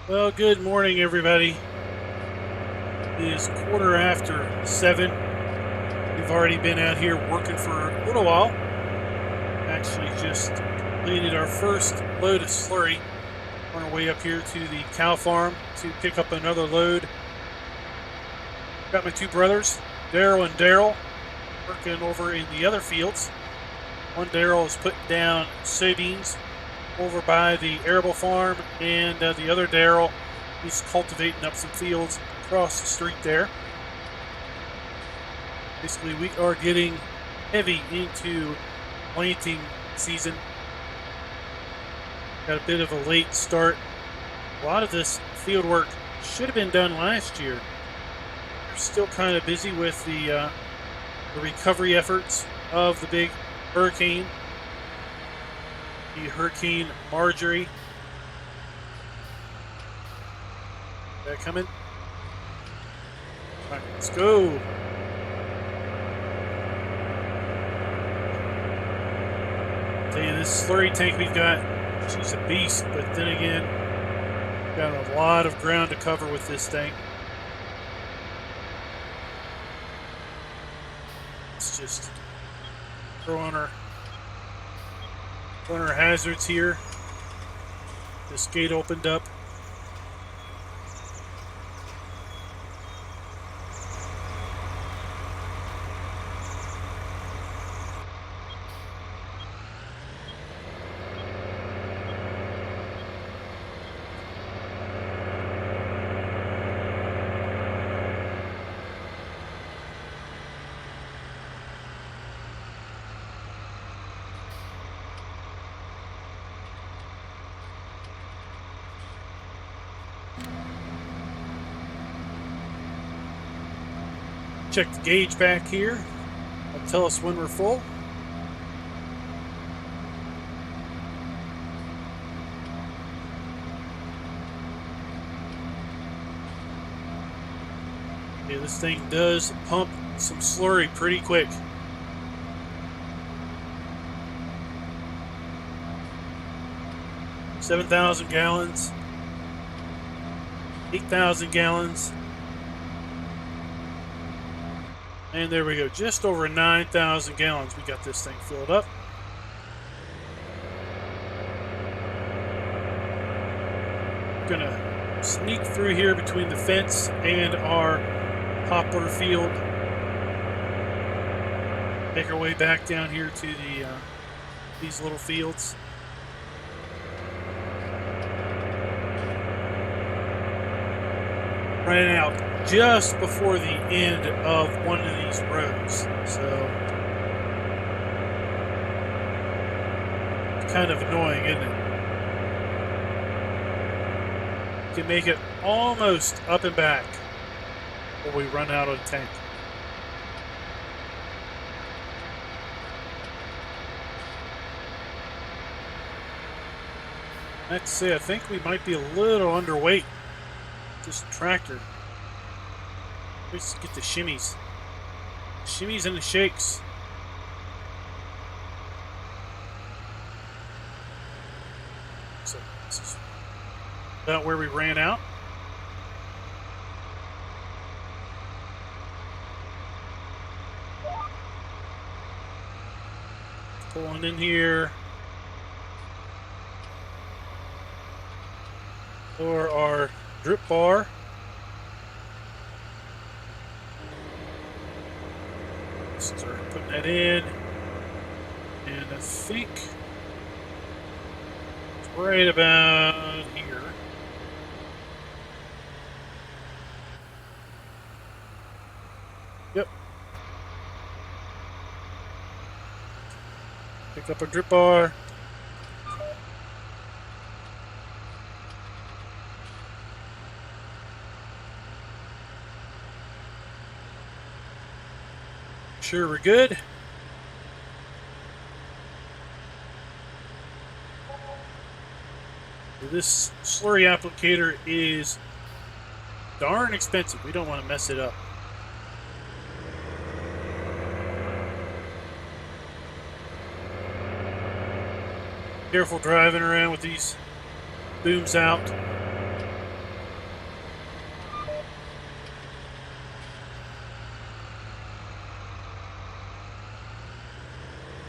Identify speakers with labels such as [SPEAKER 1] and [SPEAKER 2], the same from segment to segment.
[SPEAKER 1] Well, good morning, everybody. It is 7:15. We've already been out here working for a little while. Actually, just completed our first load of slurry on our way up here to the cow farm to pick up another load. Got my two brothers, Daryl and Daryl, working over in the other fields. One Daryl is putting down soybeans over by the arable farm, and the other Daryl is cultivating up some fields across the street there. Basically, we are getting heavy into planting season. Got a bit of a late start. A lot of this field work should have been done last year. We're still kind of busy with the recovery efforts of the big hurricane. The Hurricane Marjorie. Is that coming? All right, let's go. Tell you, this slurry tank we've got, she's a beast, but then again, we've got a lot of ground to cover with this thing. It's just throwing our hazards here. This gate opened up. Check the gauge back here. It'll tell us when we're full. Okay, this thing does pump some slurry pretty quick. $7,000 gallons, 8,000 gallons. And there we go, just over 9,000 gallons. We got this thing filled up. Gonna sneak through here between the fence and our poplar field. Make our way back down here to these little fields. Ran out just before the end of one of these rows, so it's kind of annoying, isn't it? You can make it almost up and back before we run out of the tank. Let's see, I think we might be a little underweight this tractor. Let's get the shimmies. Shimmies and the shakes. So this is about where we ran out. Pulling in here. For our drip bar. Start putting that in, and I think it's right about here. Yep. Pick up a drip bar. Sure, we're good. This slurry applicator is darn expensive. We don't want to mess it up. Careful driving around with these booms out.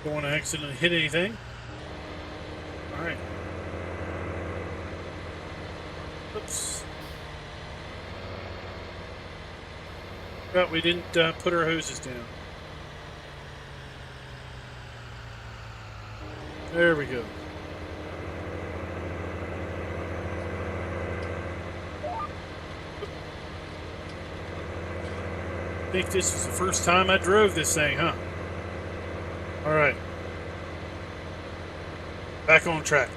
[SPEAKER 1] Don't want to accidentally hit anything. All right. Oops. But we didn't put our hoses down. There we go. I think this was the first time I drove this thing, huh? All right. Back on track.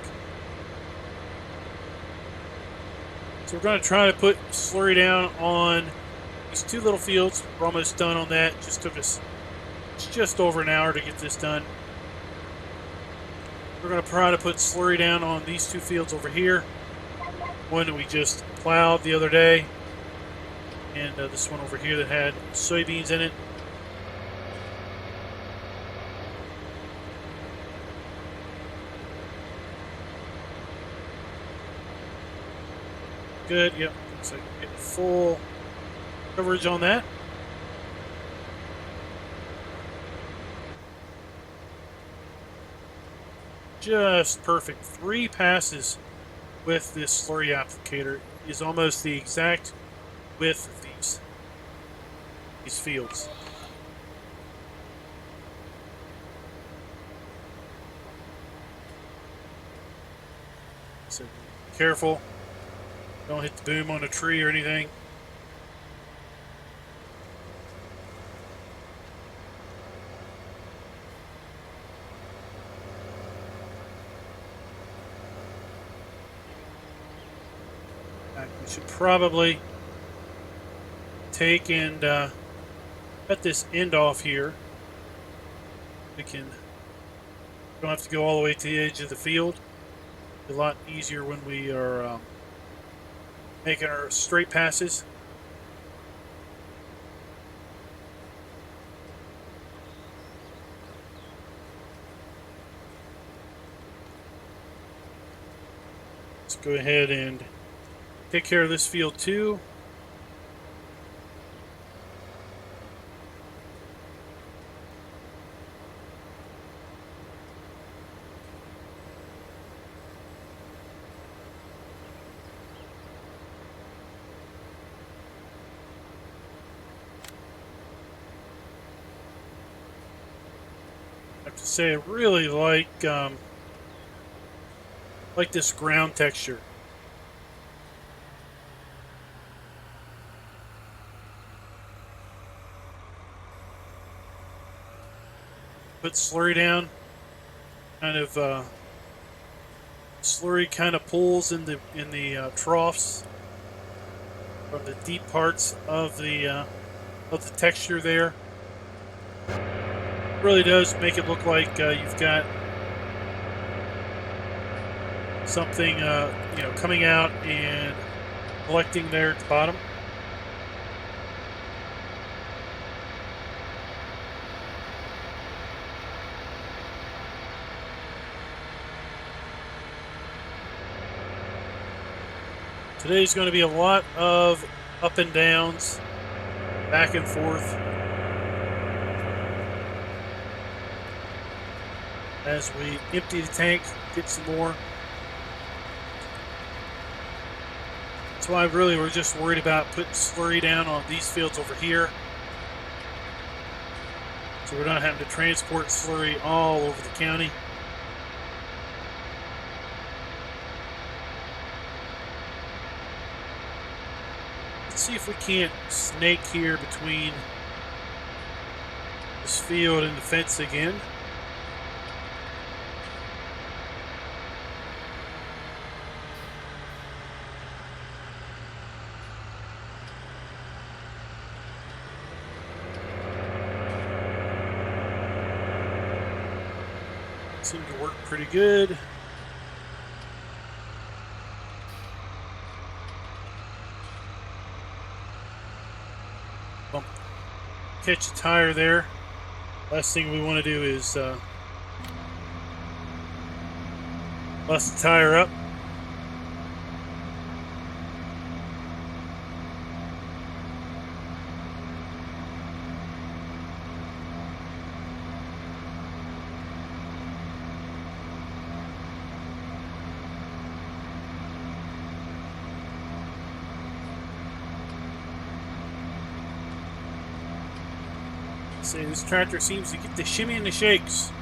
[SPEAKER 1] So we're going to try to put slurry down on these two little fields. We're almost done on that. Just took us just over an hour to get this done. We're going to try to put slurry down on these two fields over here. One that we just plowed the other day. And this one over here that had soybeans in it. Good, yep. Looks like we're getting full coverage on that. Just perfect. 3 passes with this slurry applicator is almost the exact width of these fields. So be careful. Don't hit the boom on a tree or anything. We should probably take and cut this end off here. We don't have to go all the way to the edge of the field. It's a lot easier when we are making our straight passes. Let's go ahead and take care of this field too. I have to say, I really like this ground texture. Put slurry down, slurry kind of pulls in the troughs from the deep parts of the texture there. Really does make it look like you've got something coming out and collecting there at the bottom. Today's going to be a lot of up and downs, back and forth, as we empty the tank, get some more. That's why really we're just worried about putting slurry down on these fields over here, so we're not having to transport slurry all over the county. Let's see if we can't snake here between this field and the fence again. Seemed to work pretty good. Bump, catch a tire there. Last thing we want to do is bust the tire up. Say this tractor seems to get the shimmy and the shakes.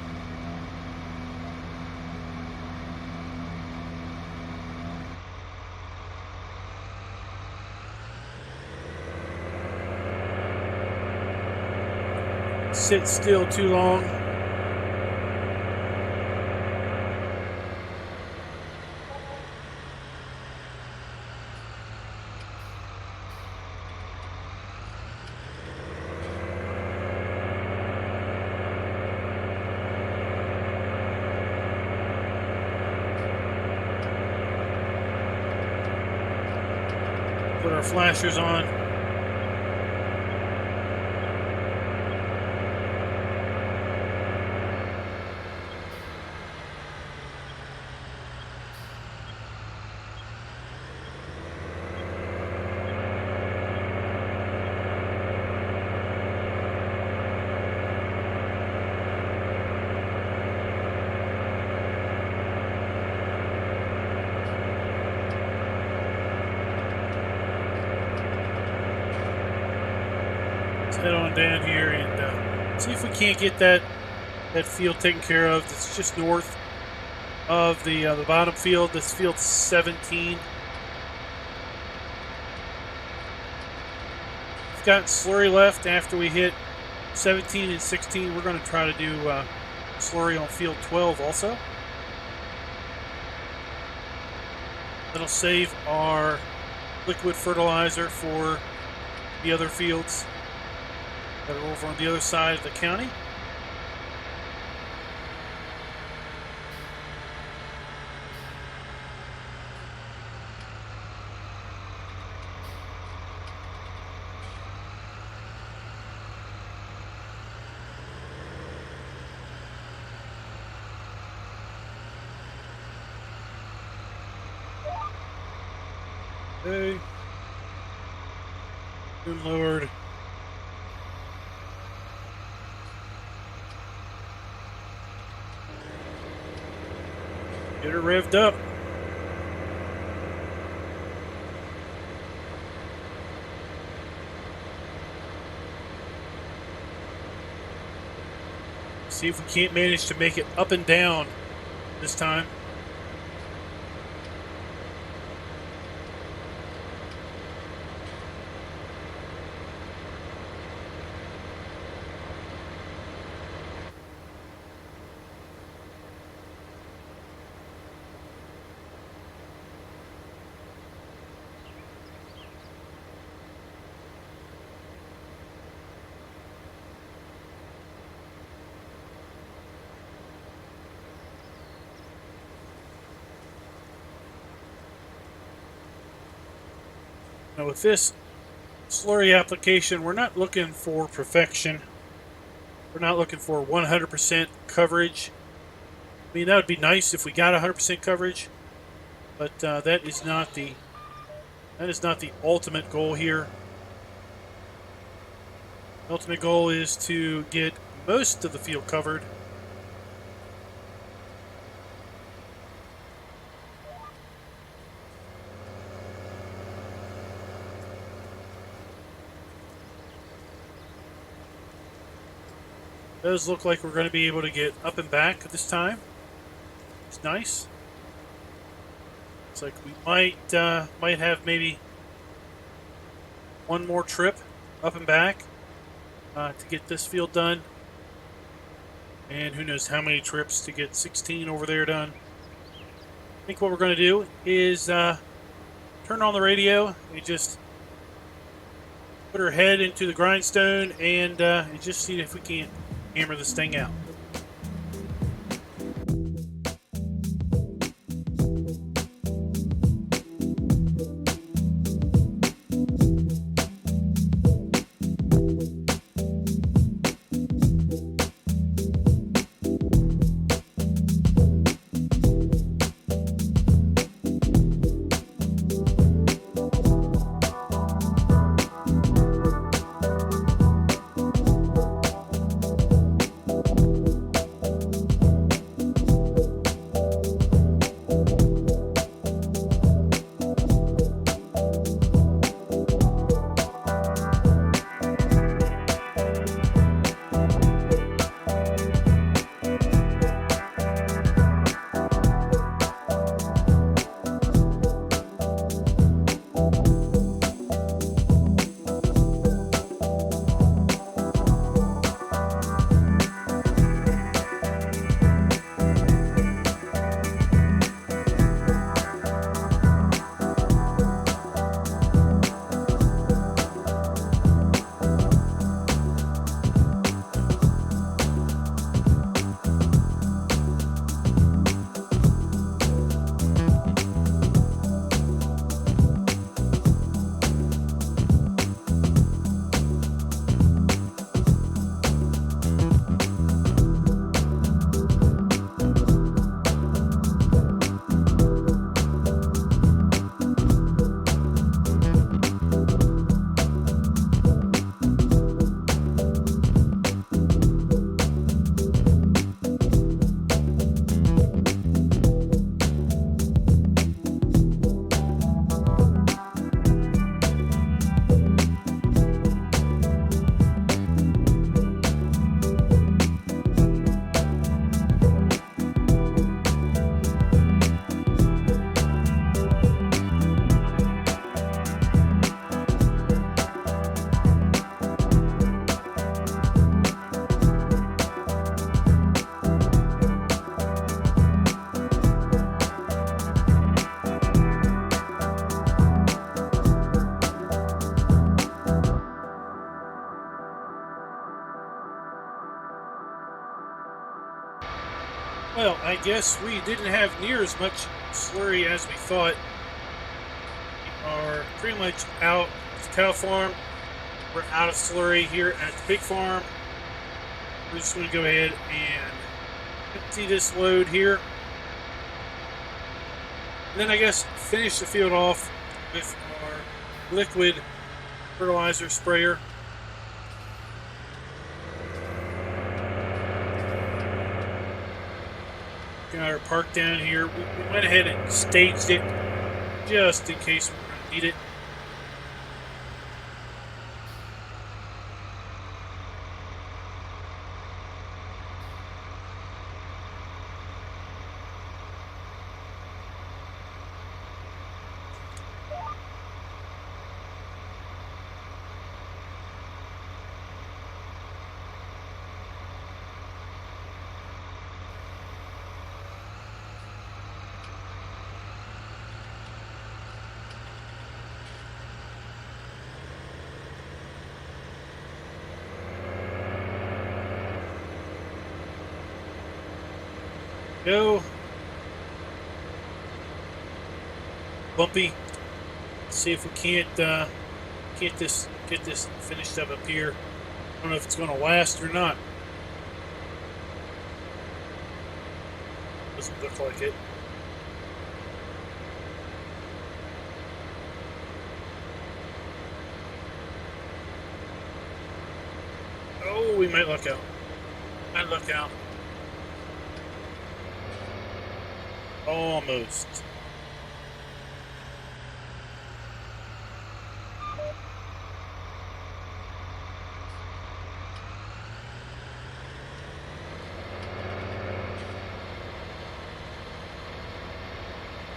[SPEAKER 1] Sit still too long. Put our flashers on. Head on down here and see if we can't get that field taken care of. It's just north of the bottom field. This field 17. We've got slurry left after we hit 17 and 16. We're going to try to do slurry on field 12 also. That'll save our liquid fertilizer for the other fields that are over on the other side of the county. Okay. Good Lord. Get her revved up. See if we can't manage to make it up and down this time. Now with this slurry application, we're not looking for perfection. We're not looking for 100% coverage. I mean, that would be nice if we got 100% coverage, but that is not the ultimate goal here. The ultimate goal is to get most of the field covered. Does look like we're going to be able to get up and back this time. It's nice. Looks like we might have maybe one more trip up and back to get this field done, and who knows how many trips to get 16 over there done. I think what we're going to do is turn on the radio and just put her head into the grindstone and just see if we can hammer this thing out. Well, I guess we didn't have near as much slurry as we thought. We are pretty much out at the cow farm. We're out of slurry here at the pig farm. We're just going to go ahead and empty this load here. And then I guess finish the field off with our liquid fertilizer sprayer. Got our park down here. We went ahead and staged it just in case we're going to need it. Go. Bumpy. Let's see if we can't get this finished up here. I don't know if it's going to last or not. Doesn't look like it. Oh, we might luck out. Might luck out. Almost.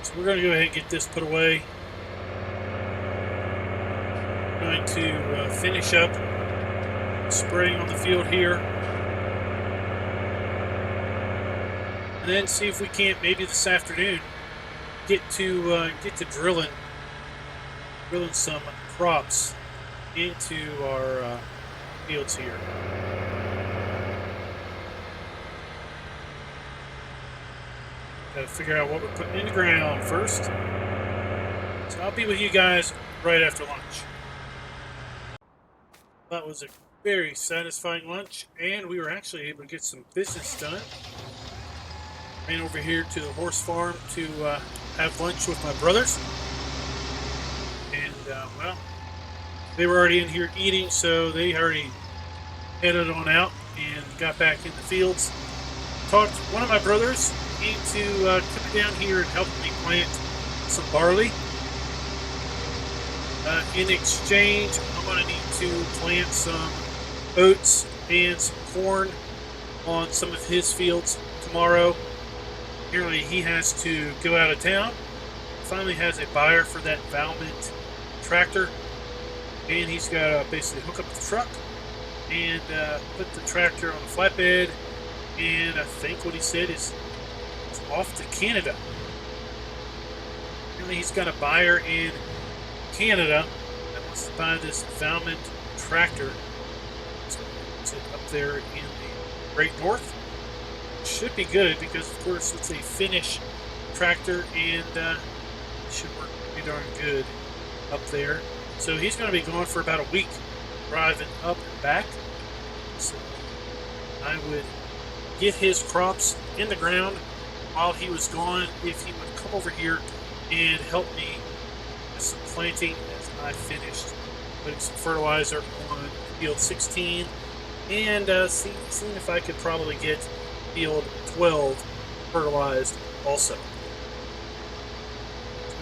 [SPEAKER 1] So we're going to go ahead and get this put away. I'm going to finish up spraying on the field here. And then see if we can't maybe this afternoon get to drilling some crops into our fields here. Got to figure out what we're putting in the ground first. So I'll be with you guys right after lunch. That was a very satisfying lunch, and we were actually able to get some business done. Ran over here to the horse farm to have lunch with my brothers. And, well, they were already in here eating, so they already headed on out and got back in the fields. Talked one of my brothers into coming down here and helping me plant some barley. In exchange, I'm going to need to plant some oats and some corn on some of his fields tomorrow. Apparently he has to go out of town. Finally has a buyer for that Valmont tractor, and he's got to basically hook up the truck and put the tractor on the flatbed, and I think what he said is it's off to Canada. Apparently he's got a buyer in Canada that wants to buy this Valmont tractor. So it's up there in the Great North. Should be good because, of course, it's a Finnish tractor, and it should work pretty darn good up there. So he's going to be gone for about a week, driving up and back. So I would get his crops in the ground while he was gone if he would come over here and help me with some planting as I finished putting some fertilizer on field 16 and seeing if I could probably get field 12 fertilized also.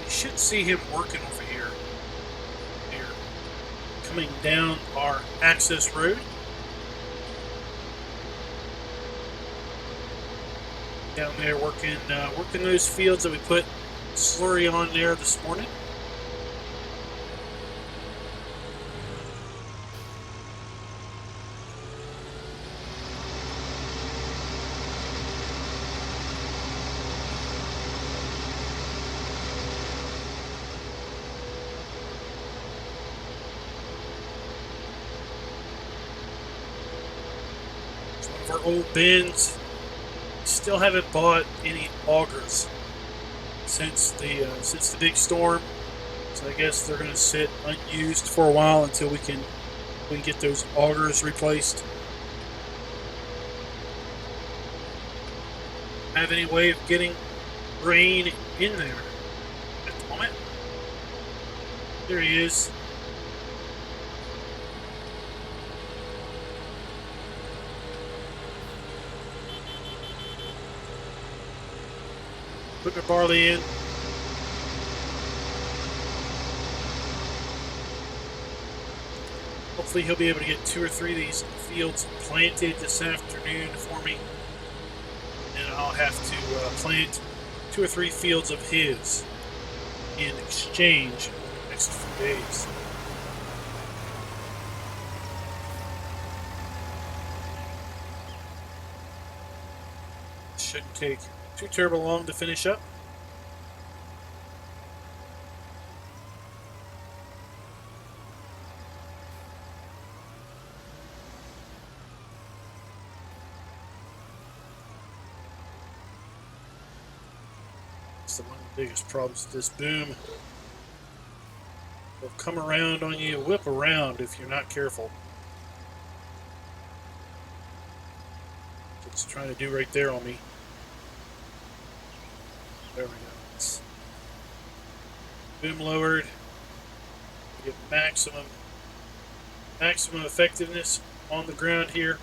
[SPEAKER 1] We should see him working over here. Here, coming down our access road. Down there working those fields that we put slurry on there this morning. It's one of our old bins. still haven't bought any augers since the big storm. So I guess they're going to sit unused for a while until we can get those augers replaced. Have any way of getting rain in there at the moment? There he is. Putting the barley in. Hopefully he'll be able to get 2 or 3 of these fields planted this afternoon for me. And I'll have to plant 2 or 3 fields of his in exchange over the next few days. Shouldn't take too terribly long to finish up. It's one of the biggest problems with this boom. They'll come around on you, whip around if you're not careful. It's trying to do right there on me. There we go. It's boom lowered. Get maximum effectiveness on the ground here.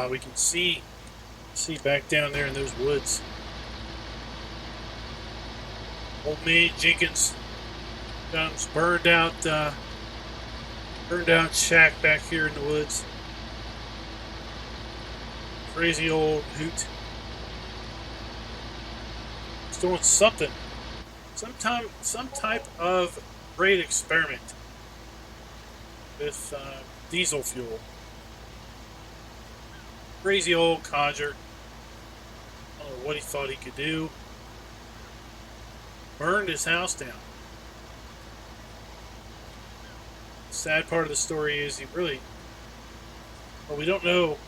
[SPEAKER 1] We can see back down there in those woods. Old man Jenkins got his burned out shack back here in the woods. Crazy old hoot. He's doing something. Some type of great experiment with diesel fuel. Crazy old codger. I don't know what he thought he could do. Burned his house down. The sad part of the story is we don't know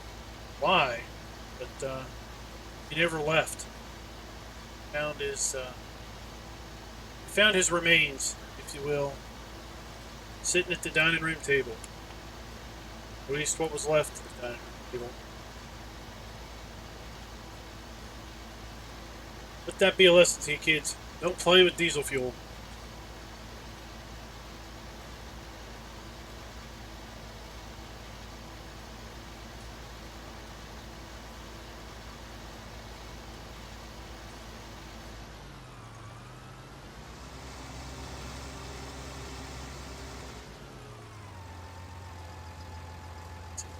[SPEAKER 1] why, but he never left. Found his remains, if you will, sitting at the dining room table. At least what was left of the dining room table. Let that be a lesson to you kids. Don't play with diesel fuel.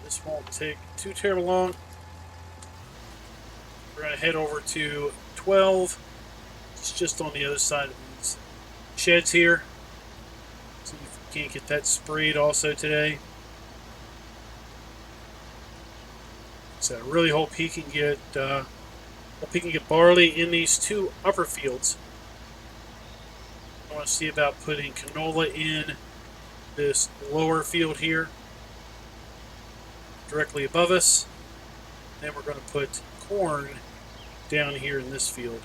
[SPEAKER 1] This won't take too terribly long. We're going to head over to 12. It's just on the other side of these sheds here. See if we can't get that sprayed also today. So I really hope he can get barley in these 2 upper fields. I want to see about putting canola in this lower field here, directly above us. Then we're going to put corn down here in this field.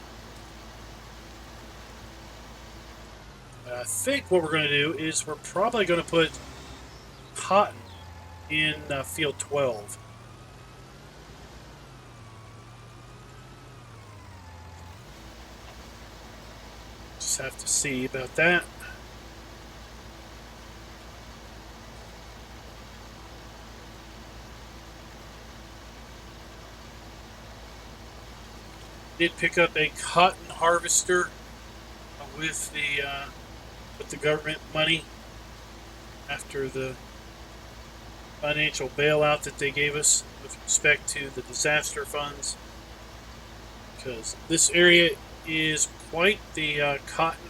[SPEAKER 1] I think what we're going to do is we're probably going to put cotton in field 12. Just have to see about that. Did pick up a cotton harvester with the government money after the financial bailout that they gave us with respect to the disaster funds, because this area is quite the cotton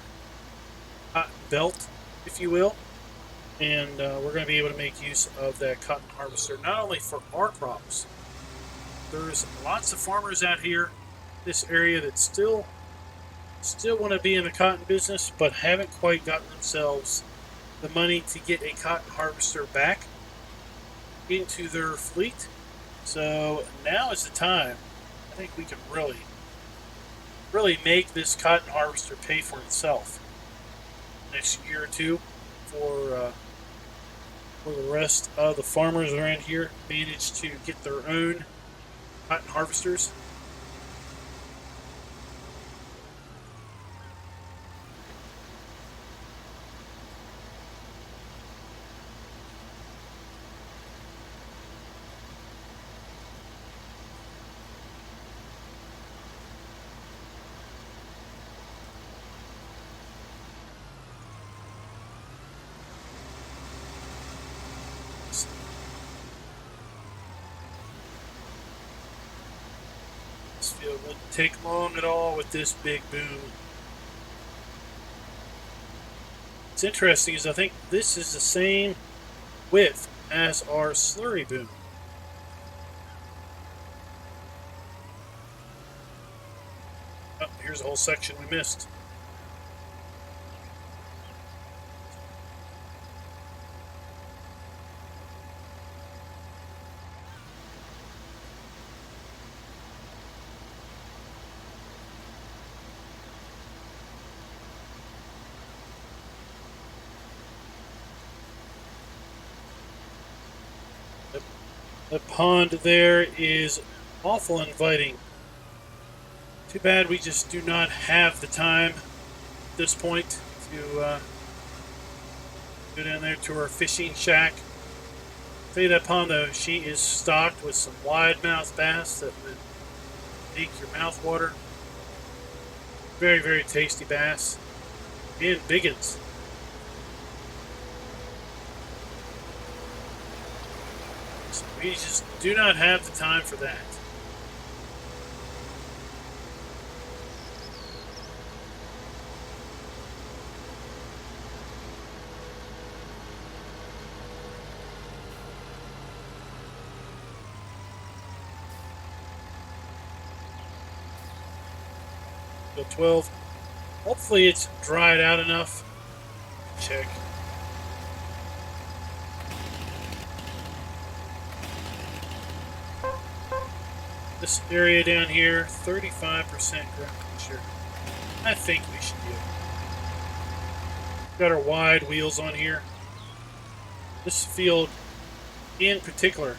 [SPEAKER 1] belt, if you will, and we're going to be able to make use of that cotton harvester not only for our crops, There's lots of farmers out here, this area that still want to be in the cotton business, but haven't quite gotten themselves the money to get a cotton harvester back into their fleet. So now is the time. I think we can really make this cotton harvester pay for itself next year or two for the rest of the farmers around here manage to get their own cotton harvesters. This field wouldn't take long at all with this big boom. What's interesting is I think this is the same width as our slurry boom. Oh, here's a whole section we missed. The pond there is awful inviting. Too bad we just do not have the time at this point to go down there to our fishing shack. I'll tell you that pond though, she is stocked with some wide-mouthed bass that would make your mouth water. Very, very tasty bass. And big uns. We just do not have the time for that. So 12. Hopefully it's dried out enough. Check. This area down here, 35% ground moisture. I think we should do it. Got our wide wheels on here. This field in particular.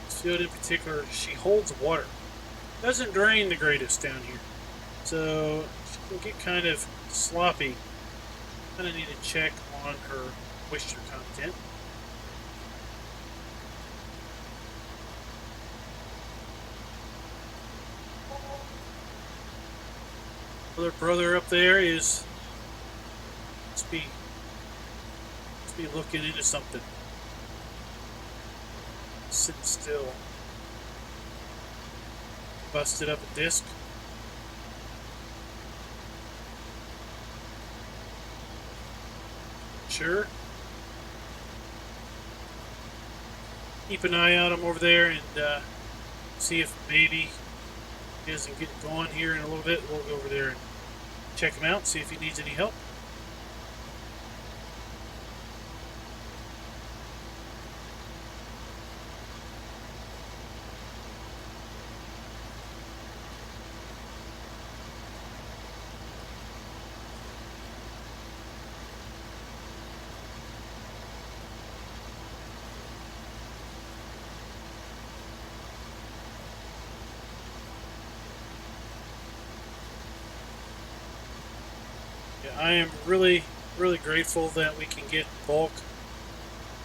[SPEAKER 1] This field in particular, she holds water. Doesn't drain the greatest down here. So she can get kind of sloppy. Kind of need to check on her moisture content. Other brother up there is must be looking into something. Sitting still. Busted up a disc. Sure. Keep an eye on him over there and see if maybe he doesn't get going here in a little bit. We'll go over there and check him out, see if he needs any help. I am really grateful that we can get bulk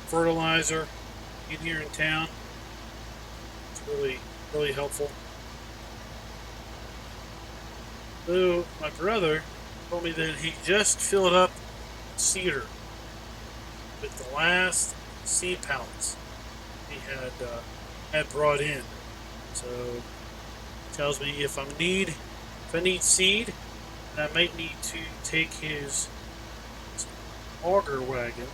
[SPEAKER 1] fertilizer in here in town. It's really helpful. So my brother told me that he just filled up cedar with the last seed pallets he had brought in. So he tells me if I need seed, I might need to take his auger wagon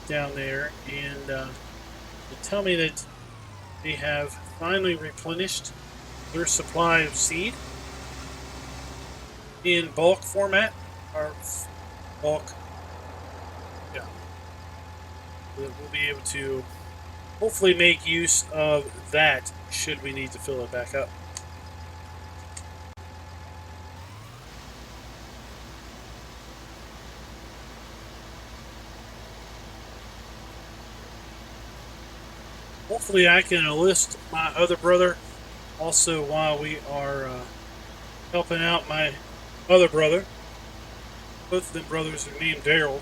[SPEAKER 1] down there, and they tell me that they have finally replenished their supply of seed in bulk format, or bulk, yeah. We'll be able to hopefully make use of that should we need to fill it back up. Hopefully I can enlist my other brother also while we are helping out my other brother. Both of them brothers are named Daryl.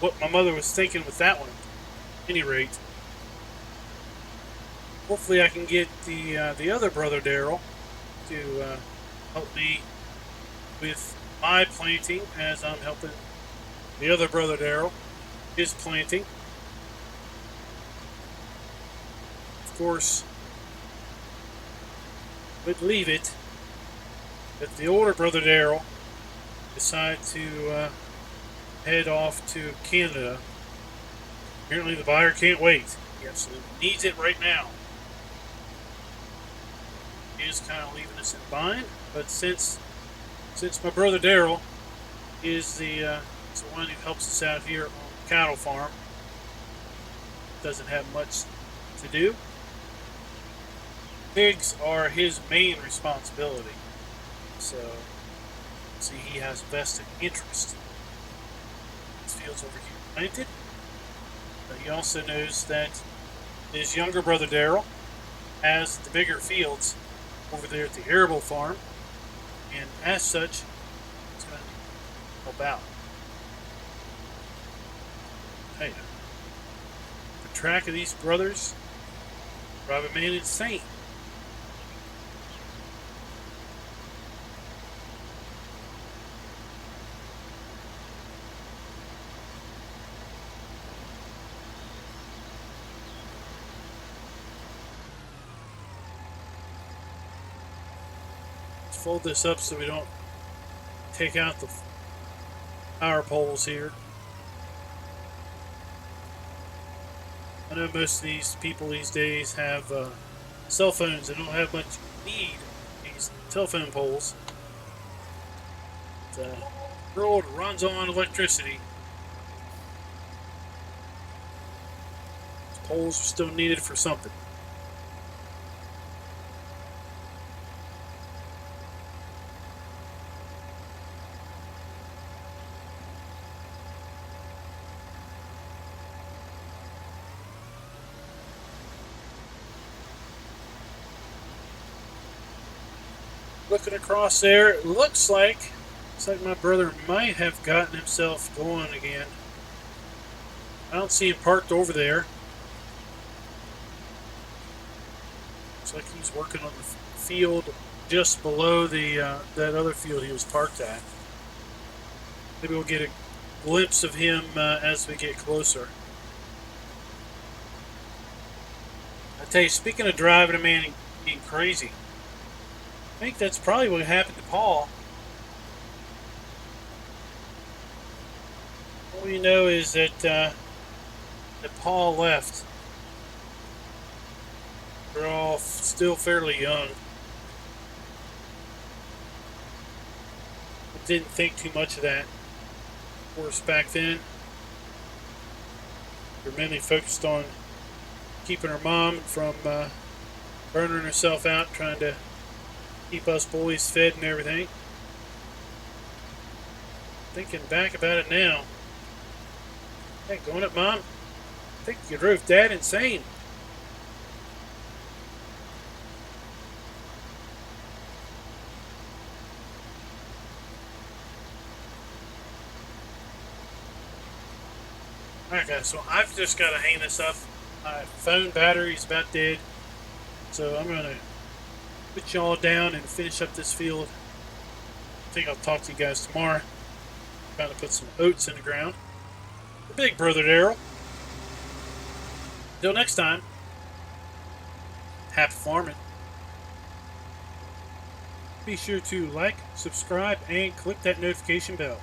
[SPEAKER 1] What my mother was thinking with that one, at any rate. Hopefully I can get the other brother Daryl to help me with my planting as I'm helping the other brother Daryl his planting. Of course, would leave it that the older brother Daryl decide to head off to Canada. Apparently the buyer can't wait. He absolutely needs it right now. He is kind of leaving us in bind, but since my brother Daryl is the one who helps us out here on the cattle farm, doesn't have much to do. Pigs are his main responsibility, so see he has vested interest. His fields over here planted, but he also knows that his younger brother Daryl has the bigger fields over there at the arable farm, and as such, he's going to help out. Hey, the track of these brothers drive a man insane. Fold this up so we don't take out the power poles here. I know most of these people these days have cell phones and don't have much need these telephone poles. The world runs on electricity. These poles are still needed for something. Looking across there, it looks like my brother might have gotten himself going again. I don't see him parked over there. Looks like he's working on the field just below the that other field he was parked at. Maybe we'll get a glimpse of him as we get closer. I tell you, speaking of driving a man being crazy, I think that's probably what happened to Paul. All we know is that that Paul left. They're all still fairly young. I didn't think too much of that. Of course, back then, we were mainly focused on keeping our mom from burning herself out, trying to keep us boys fed and everything. Thinking back about it now. Hey, going up, Mom? I think you drove Dad insane. Alright guys, so I've just got to hang this up. My phone battery's about dead. So I'm going to put y'all down and finish up this field. I think I'll talk to you guys tomorrow. I'm about to put some oats in the ground. The big brother Daryl. Until next time, happy farming. Be sure to like, subscribe, and click that notification bell.